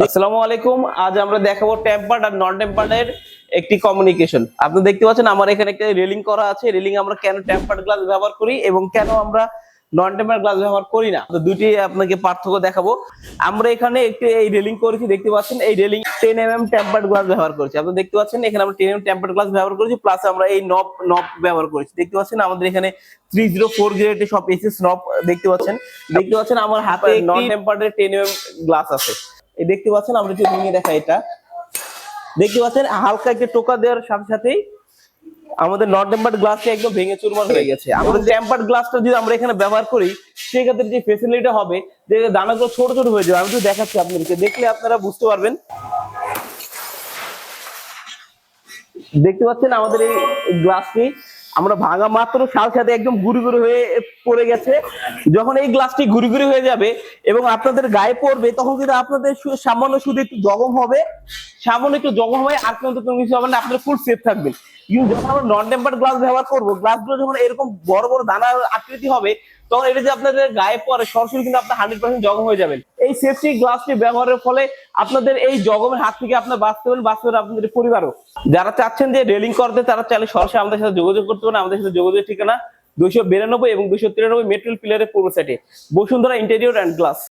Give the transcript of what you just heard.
আসসালামু আলাইকুম। আজ আমরা দেখাবো টেম্পার্ড আর নন টেম্পার্ড একটি কমিউনিকেশন। আপনি দেখতে পাচ্ছেন আমার এখানে একটা রেলিং করা আছে। রেলিং আমরা কেন টেম্পার্ড গ্লাস ব্যবহার করি এবং কেন আমরা নন টেম্পার্ড গ্লাস ব্যবহার করি না, তো দুটি আপনাকে পার্থক্য দেখাবো। আমরা এখানে একটি এই রেলিং করেছি, দেখতে পাচ্ছেন এই রেলিং 10 mm টেম্পার্ড গ্লাস ব্যবহার করেছি। আপনি দেখতে পাচ্ছেন এখানে আমরা 10 mm টেম্পার্ড গ্লাস ব্যবহার করেছি, প্লাস আমরা এই নব নব ব্যবহার করেছি। দেখতে পাচ্ছেন আমাদের এখানে 304 গ্রেডের সব এসএস নব দেখতে পাচ্ছেন আমার হাতে নন টেম্পার্ড 10 mm গ্লাস আছে। এই দেখতে পাচ্ছেন, আমরা যদি ভেঙে দেখা, এটা দেখতে পাচ্ছেন হালকা একটা টোকা দেওয়ার সাথে সাথেই আমাদের নন টেম্পার্ড গ্লাসটা একদম ভেঙে চুরমার হয়ে গেছে। আমাদের টেম্পার্ড গ্লাসটা যদি আমরা এখানে ব্যবহার করি, সেক্ষেত্রে যে ফেসিলিটি হবে যে দানাগুলো ছোট ছোট হয়ে যাবে। আমি তো দেখাচ্ছি আপনাদেরকে, দেখলে আপনারা বুঝতে পারবেন। দেখতে পাচ্ছেন আমাদের এই গ্লাসটি আমরা ভাঙা মাত্র সাথে সাথে একদম গুড়ি গুড়ি হয়ে পড়ে গেছে। যখন এই গ্লাসটি গুড়ি গুড়ি হয়ে যাবে এবং আপনাদের গায়ে পড়বে, তখন কিন্তু আপনাদের সামান্য শুধু একটু জখম হবে, আর কিন্তু কোনো কিছু হবে না, আপনারা ফুল সেফ থাকবেন। কিন্তু যখন আমরা নন টেম্পার্ড গ্লাস ব্যবহার করবো, গ্লাসগুলো যখন এরকম বড় বড় দানার আকৃতি হবে, তখন এটা যে আপনাদের গায়ে পড়ে সরাসরি কিন্তু আপনার 100% জখম হয়ে যাবেন। এই সেফটি গ্লাসটি ব্যবহারের ফলে আপনাদের এই জখমের হাত থেকে আপনার বাঁচতে পারেন আপনাদের পরিবারও। যারা চাচ্ছেন যে রেলিং করতে, তারা চাইলে সরাসরি আমাদের সাথে যোগাযোগ করতে পারেন। আমাদের সাথে যোগাযোগের ঠিকানা 292 এবং 293 মেট্রোল পিলারের পূর্ব সাইডে, বসুন্ধরা ইন্টেরিয়র অ্যান্ড গ্লাস।